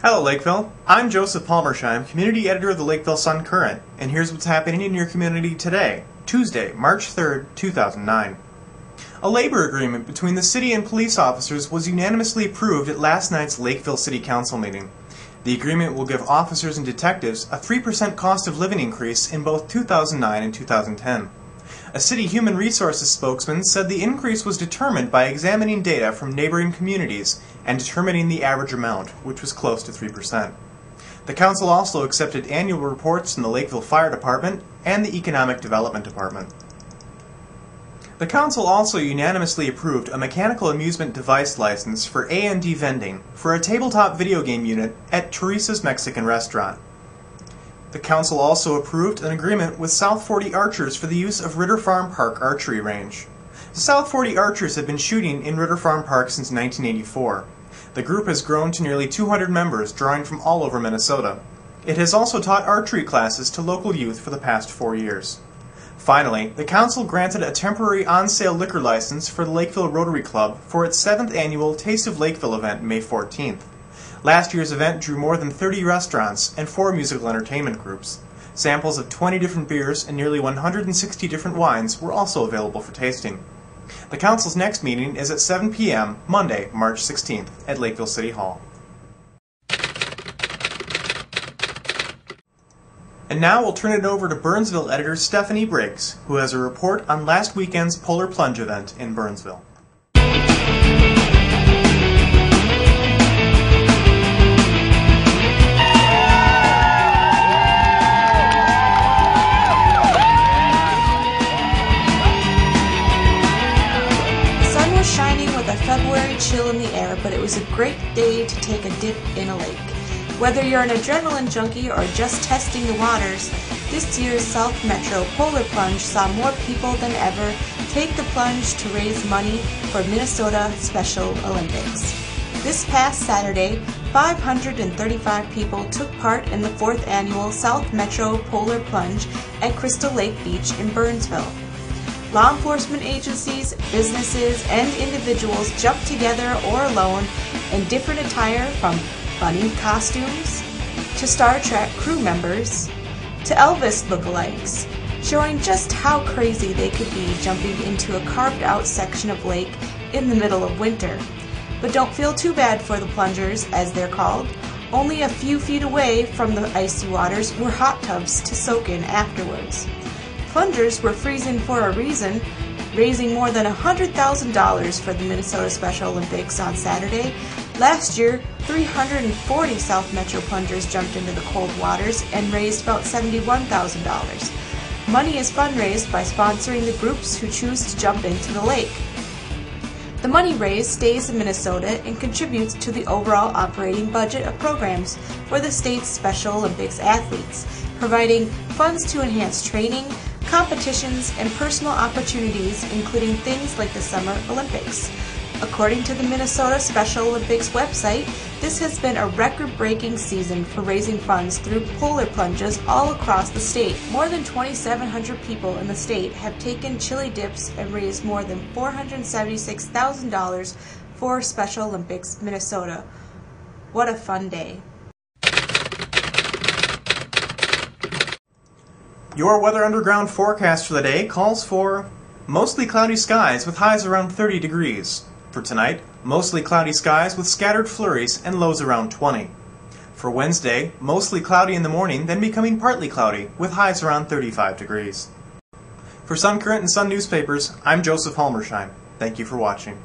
Hello Lakeville, I'm Joseph Palmersheim, Community Editor of the Lakeville Sun-Current, and here's what's happening in your community today, Tuesday, March 3rd, 2009. A labor agreement between the city and police officers was unanimously approved at last night's Lakeville City Council meeting. The agreement will give officers and detectives a 3% cost of living increase in both 2009 and 2010. A city human resources spokesman said the increase was determined by examining data from neighboring communities and determining the average amount, which was close to 3%. The council also accepted annual reports from the Lakeville Fire Department and the Economic Development Department. The council also unanimously approved a mechanical amusement device license for A&D vending for a tabletop video game unit at Teresa's Mexican Restaurant. The council also approved an agreement with South 40 Archers for the use of Ritter Farm Park Archery Range. The South 40 Archers have been shooting in Ritter Farm Park since 1984. The group has grown to nearly 200 members, drawing from all over Minnesota. It has also taught archery classes to local youth for the past 4 years. Finally, the council granted a temporary on-sale liquor license for the Lakeville Rotary Club for its 7th annual Taste of Lakeville event May 14th. Last year's event drew more than 30 restaurants and 4 musical entertainment groups. Samples of 20 different beers and nearly 160 different wines were also available for tasting. The council's next meeting is at 7 p.m. Monday, March 16th at Lakeville City Hall. And now we'll turn it over to Burnsville editor Stephanie Briggs, who has a report on last weekend's Polar Plunge event in Burnsville. Shining with a February chill in the air, but it was a great day to take a dip in a lake. Whether you're an adrenaline junkie or just testing the waters, this year's South Metro Polar Plunge saw more people than ever take the plunge to raise money for Minnesota Special Olympics. This past Saturday, 535 people took part in the 4th annual South Metro Polar Plunge at Crystal Lake Beach in Burnsville. Law enforcement agencies, businesses, and individuals jumped together or alone in different attire, from bunny costumes to Star Trek crew members to Elvis lookalikes, showing just how crazy they could be jumping into a carved-out section of lake in the middle of winter. But don't feel too bad for the plungers, as they're called. Only a few feet away from the icy waters were hot tubs to soak in afterwards. Plungers were freezing for a reason, raising more than $100,000 for the Minnesota Special Olympics on Saturday. Last year, 340 South Metro plungers jumped into the cold waters and raised about $71,000. Money is fundraised by sponsoring the groups who choose to jump into the lake. The money raised stays in Minnesota and contributes to the overall operating budget of programs for the state's Special Olympics athletes, providing funds to enhance training, competitions, and personal opportunities, including things like the Summer Olympics. According to the Minnesota Special Olympics website, this has been a record-breaking season for raising funds through polar plunges all across the state. More than 2,700 people in the state have taken chili dips and raised more than $476,000 for Special Olympics Minnesota. What a fun day. Your Weather Underground forecast for the day calls for mostly cloudy skies with highs around 30 degrees. For tonight, mostly cloudy skies with scattered flurries and lows around 20. For Wednesday, mostly cloudy in the morning, then becoming partly cloudy with highs around 35 degrees. For Sun-Current and Sun newspapers, I'm Joseph Palmersheim. Thank you for watching.